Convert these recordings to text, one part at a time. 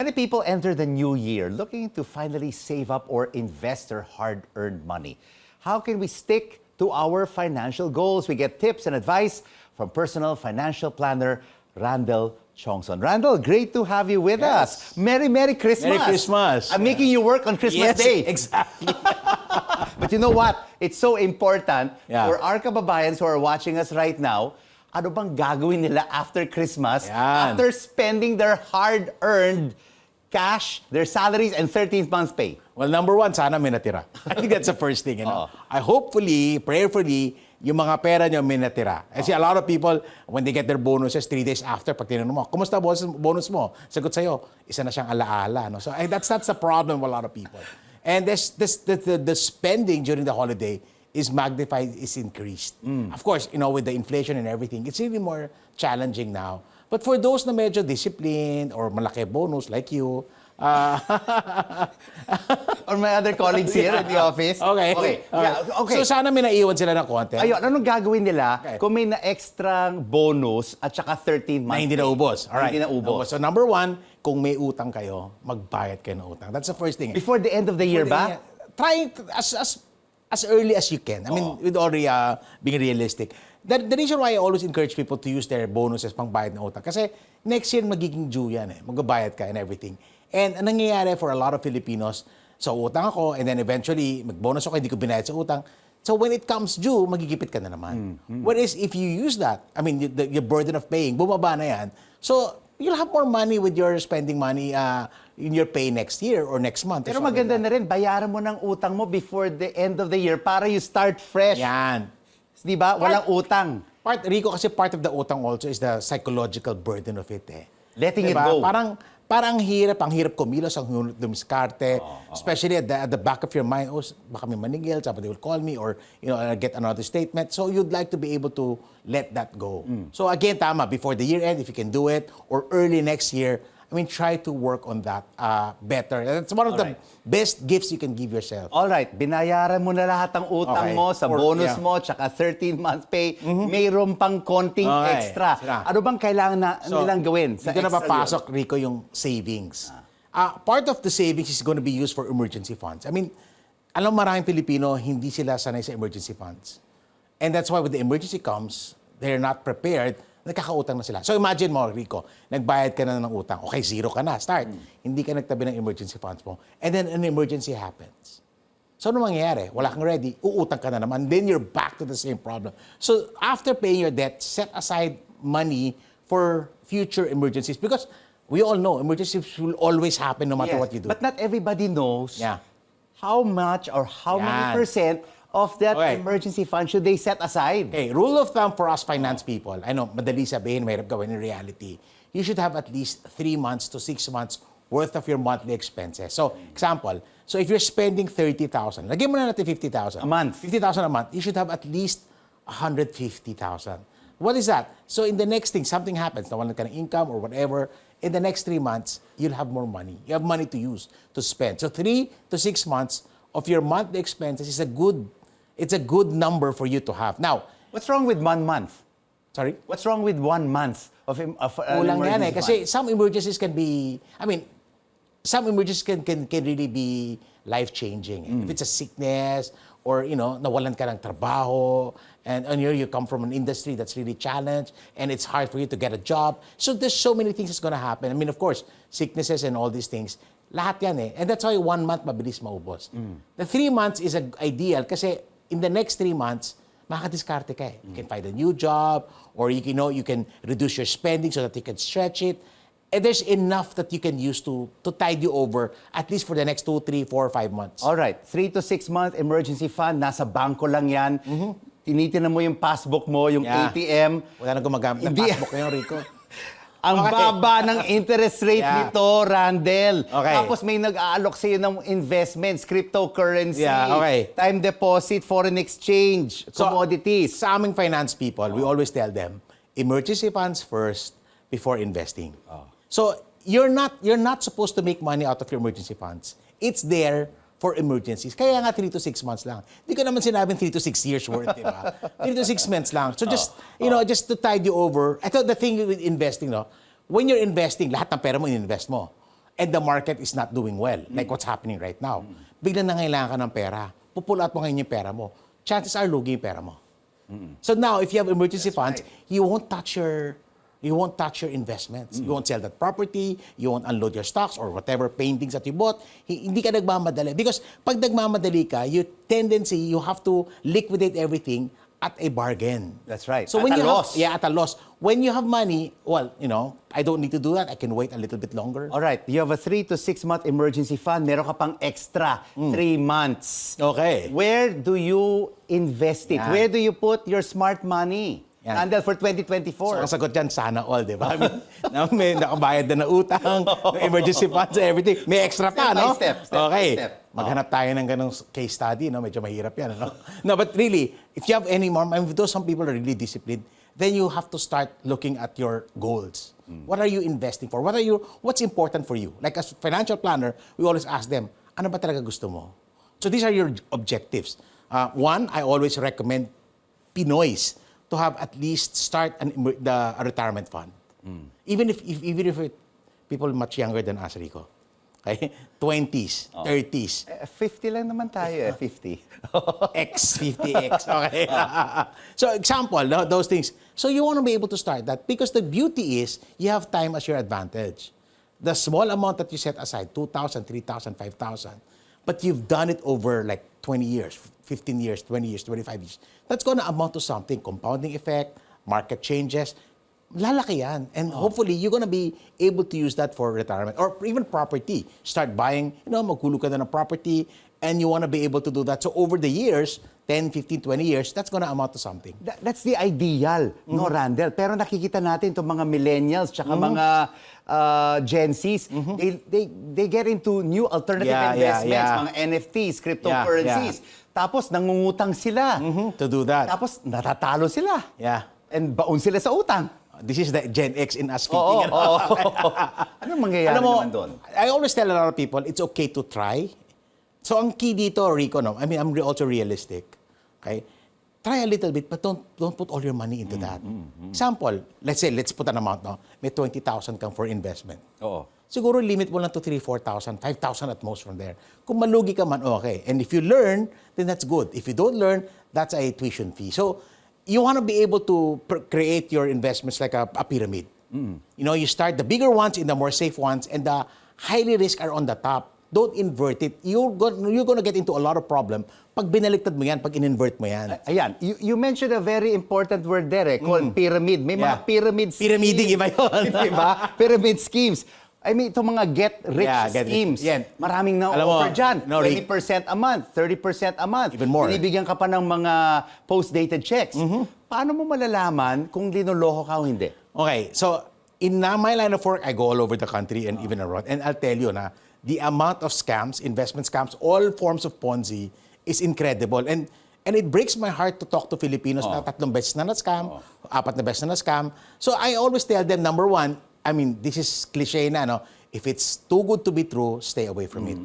Many people enter the new year looking to finally save up or invest their hard-earned money. How can we stick to our financial goals? We get tips and advice from personal financial planner Randell Tiongson. Randell, great to have you with us. Merry Christmas. Merry Christmas. I'm making you work on Christmas Day. Exactly. But you know what? It's so important Yeah. for our kababayans who are watching us right now. Ano bang gagawin nila after Christmas, Yan. after spending their hard-earned cash, their salaries, and 13th month's pay? Well, number one, sana may natira. I think that's the first thing. You know? Oo. I hopefully, prayerfully, yung mga pera nyo may natira. Kasi a lot of people, when they get their bonuses 3 days after, pag tinanong mo, kumusta bonus mo? Sagot sa'yo, isa na siyang alaala. No? So that's the problem with a lot of people. And the spending during the holiday is magnified, is increased. Of course, with the inflation and everything, it's really more challenging now. But for those na medyo disciplined or malaki bonus like you, Or my other colleagues here at the office. Okay. Yeah, okay. So sana may naiwan sila ng konti. Ayun, anong gagawin nila Okay. kung may na-extrang bonus at saka 13th month Na hindi pay? naubos. Alright. Hindi naubos. So number one, kung may utang kayo, magbayad kayo ng utang. That's the first thing. Before the end of the year ba? Try as early as you can. I mean, with already being realistic. The reason why I always encourage people to use their bonuses pang bayad ng utang. Kasi next year magiging due yan eh. Magbabayad ka and everything. And ang nangyayari for a lot of Filipinos, so utang ako and then eventually mag-bonus ako, hindi ko binayad sa utang. So when it comes due, magigipit ka na naman. Whereas if you use that, I mean, your burden of paying, bumaba na yan. So you'll have more money with your spending money in your pay next year or next month. Pero maganda na rin, bayaran mo ng utang mo before the end of the year para you start fresh. Yan. Di ba? Walang utang. Rico, kasi part of the utang also is the psychological burden of it eh. Letting Diba? it go. Parang ang hirap kumilos, ang hirap dumiskarte, especially at the back of your mind, baka may manigil, somebody will call me, or I'll get another statement. So you'd like to be able to let that go. So again, tama, before the year end, if you can do it, or early next year, I mean, try to work on that better. That's one of the best gifts you can give yourself. Alright, binayaran mo na lahat ng utang Okay. mo sa bonus mo, tsaka 13 months pay, mayroon pang konting extra. Ano bang kailangan nilang gawin sa Dito na extra papasok, Rico, yung savings. Part of the savings is going to be used for emergency funds. I mean, alam maraming Pilipino, hindi sila sanay sa emergency funds. And that's why when the emergency comes, they're not prepared, nagkakautang na sila. So imagine mo, Rico, nagbayad ka na ng utang. Okay, zero ka na, start. Hindi ka nagtabi ng emergency funds mo. And then an emergency happens. So ano mangyayari? Wala kang ready, uutang ka na naman. Then you're back to the same problem. So after paying your debt, set aside money for future emergencies. Because we all know emergencies will always happen no matter what you do. But not everybody knows Yeah. how much or how many Yan. percent of that Okay. emergency fund should they set aside. Okay, rule of thumb for us finance people, I know, madali sabihin, mahirap gawin in reality. You should have at least 3 months to 6 months worth of your monthly expenses. So, example, so if you're spending 30,000, lagyan mo na natin 50,000. A month. 50,000 a month, you should have at least 150,000. What is that? So in the next thing, something happens, nawalan ka ng income or whatever, in the next 3 months, you'll have more money. You have money to use, to spend. So 3 to 6 months of your monthly expenses is a good number for you to have. Now, What's wrong with 1 month? sorry? What's wrong with 1 month of Kulang yan eh. Kasi some emergencies can be, some emergencies can really be life-changing. If it's a sickness or, nawalan ka ng trabaho and you come from an industry that's really challenged and it's hard for you to get a job. So there's so many things that's going to happen. Of course, sicknesses and all these things, lahat yan eh. And that's why 1 month mabilis maubos. The 3 months is ideal kasi in the next 3 months, makakadiskarte ka eh. You can find a new job or you can reduce your spending so that you can stretch it. And there's enough that you can use to tide you over at least for the next 2, 3, 4, 5 months. Alright, 3 to 6 month emergency fund, nasa bangko lang yan. Tinitingnan mo yung passbook mo, yung ATM. Wala nang gumagamit ng Hindi. passbook ngayon, Rico. Ang baba ng interest rate nito, Randell. Okay. Tapos may nag-aalok sa'yo ng investments, cryptocurrency, time deposit, foreign exchange, commodities. Sa aming finance people, we always tell them, emergency funds first before investing. So you're not supposed to make money out of your emergency funds. It's there for emergencies. Kaya nga 3 to 6 months lang. Hindi ko naman sinabing 3 to 6 years worth, di ba? 3 to 6 months lang. So just, just to tide you over. I thought the thing with investing, when you're investing, lahat ng pera mo, in-invest mo. and the market is not doing well, like what's happening right now, biglang nangailangan ka ng pera, pupull out mo ngayon yung pera mo, chances are lugi yung pera mo. So now, if you have emergency funds, you won't touch your investments. You won't sell that property, you won't unload your stocks or whatever paintings that you bought. Hindi ka nagmamadali. Because pag nagmamadali ka, you have to liquidate everything at a bargain. That's right. So At when a you loss. at a loss. When you have money, well, I don't need to do that. I can wait a little bit longer. All right, you have a 3 to 6 month emergency fund. Meron ka pang extra 3 months. Okay. Where do you invest it? Yan. Where do you put your smart money? Yan. Randell, for So, 2024. ang sagot dyan, sana all, di ba? I mean, may nakabayad na ng utang, may emergency funds, everything. May extra pa, Step by no? step, step by Okay. step. Maghanap tayo ng ganong case study, no? Medyo mahirap yan, no? No, but really, if you have any more, I mean, though some people are really disciplined, then you have to start looking at your goals. What are you investing for? What's important for you? Like as financial planner, we always ask them, ano ba talaga gusto mo? So these are your objectives. One, I always recommend Pinoys to have at least start a retirement fund. Even if people much younger than us, Rico. Okay? 20s, 30s. 50 lang naman tayo 50. X, 50X. Okay. So example, those things. So you want to be able to start that because the beauty is you have time as your advantage. The small amount that you set aside, 2,000, 3,000, 5,000, but you've done it over like 20 years, 15 years, 20 years, 25 years. That's going to amount to something. Compounding effect, market changes. Lalaki yan. And hopefully, you're going to be able to use that for retirement or even property. Start buying, magkulo ka na ng property and you want to be able to do that. So over the years, 10, 15, 20 years, that's going to amount to something. That's the ideal, no, Randell? Pero nakikita natin itong mga millennials tsaka mga Gen Zs, they get into new alternative investments, mga NFTs, cryptocurrencies. Tapos nangungutang sila. To do that. Tapos natatalo sila. Yeah. And baon sila sa utang. This is the Gen X in us speaking. Anong mangyayari naman doon? I always tell a lot of people, it's okay to try. So ang key dito, Rico, no? I mean, I'm also realistic. Okay? Try a little bit, but don't put all your money into that. Example, let's put an amount, no? May 20,000 kang for investment. Oo. Siguro limit mo lang to 3,000, 4,000, 5,000 at most from there. Kung malugi ka man, okay. And if you learn, then that's good. If you don't learn, that's a tuition fee. So, you want to be able to create your investments like a pyramid. You start the bigger ones in the more safe ones, and the highly risk are on the top. Don't invert it. You're going to get into a lot of problem pag binaliktad mo yan, pag in-invert mo yan. Ayan, you mentioned a very important word there, called pyramid. May mga pyramid schemes. Pyramiding iba yun. Diba? Pyramid schemes. I mean, itong mga get-rich schemes. Yan. Maraming na-offer dyan. 20% a month, 30% a month. Even more. Binibigyan ka pa ng mga post-dated checks. Paano mo malalaman kung linoloko ka o hindi? Okay, so in my line of work, I go all over the country and even abroad. And I'll tell you na, the amount of scams, investment scams, all forms of Ponzi is incredible. And it breaks my heart to talk to Filipinos na 3 beses na na-scam, 4 na beses na na-scam. So I always tell them, number one, I mean, this is cliche na, no? If it's too good to be true, stay away from it.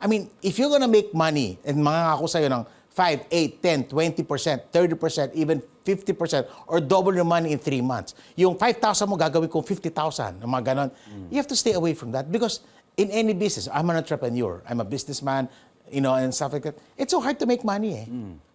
I mean, if you're gonna make money, and mangangako sa'yo ng 5, 8, 10, 20%, 30%, even 50%, or double your money in 3 months. Yung 5,000 mo gagawin kong 50,000, mga ganon. You have to stay away from that because in any business, I'm an entrepreneur, I'm a businessman, and stuff like that. It's so hard to make money.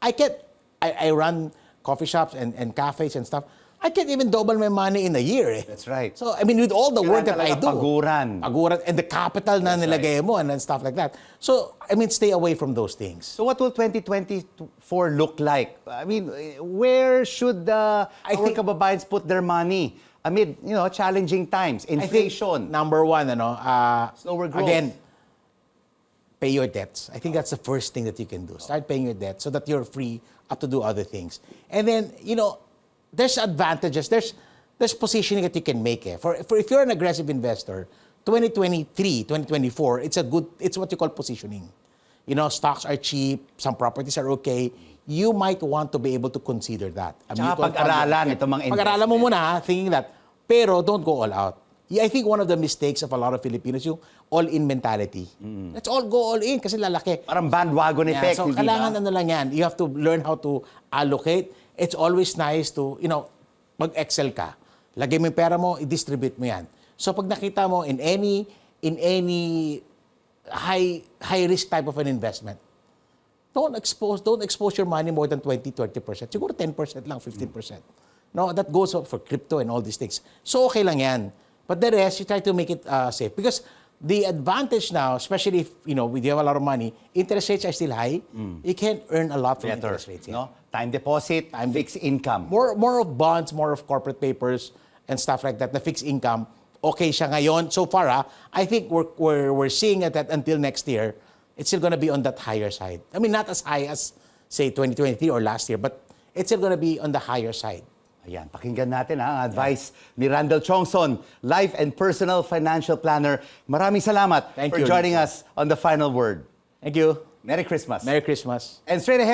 I run coffee shops and cafes and stuff. I can't even double my money in a year. That's right. So, I mean, with all the work that I do. Paguran. And the capital na nilagay mo and stuff like that. So, I mean, stay away from those things. So what will 2024 look like? I mean, where should our kababayans put their money amid, challenging times, inflation? Number one, slower growth. Again, pay your debts. I think that's the first thing that you can do. Start paying your debts so that you're free up to do other things. And then, there's advantages. There's positioning that you can make. For if you're an aggressive investor, 2023, 2024, it's what you call positioning. Stocks are cheap, some properties are okay. You might want to be able to consider that. Tsaka pag-aralan itong mga investments. Pag-aralan mo muna, thinking that, pero don't go all out. I think one of the mistakes of a lot of Filipinos, yung all-in mentality. Let's all go all in kasi lalaki. Parang bandwagon effect. So, kailangan lang yan. You have to learn how to allocate. It's always nice to, mag-Excel ka. Lagay mo yung pera mo, i-distribute mo yan. So, pag nakita mo in any in any high risk type of an investment, don't expose your money more than 20-30%. Siguro 10% lang, 15%. No, that goes for crypto and all these things. So okay lang yan. But the rest, you try to make it safe. Because the advantage now, especially if you have a lot of money, interest rates are still high. You can earn a lot from interest rates. No? Time deposit, fixed income. More of bonds, more of corporate papers and stuff like that. The fixed income, okay siya ngayon. So far, I think we're seeing it that until next year, it's still going to be on that higher side. I mean, not as high as, say, 2023 or last year, but it's still going to be on the higher side. Ayan, pakinggan natin ang advice ni Randell Tiongson, Life and Personal Financial Planner. Maraming salamat Thank for you, joining Lisa. us on The Final Word. Thank you. Merry Christmas. Merry Christmas. And straight ahead,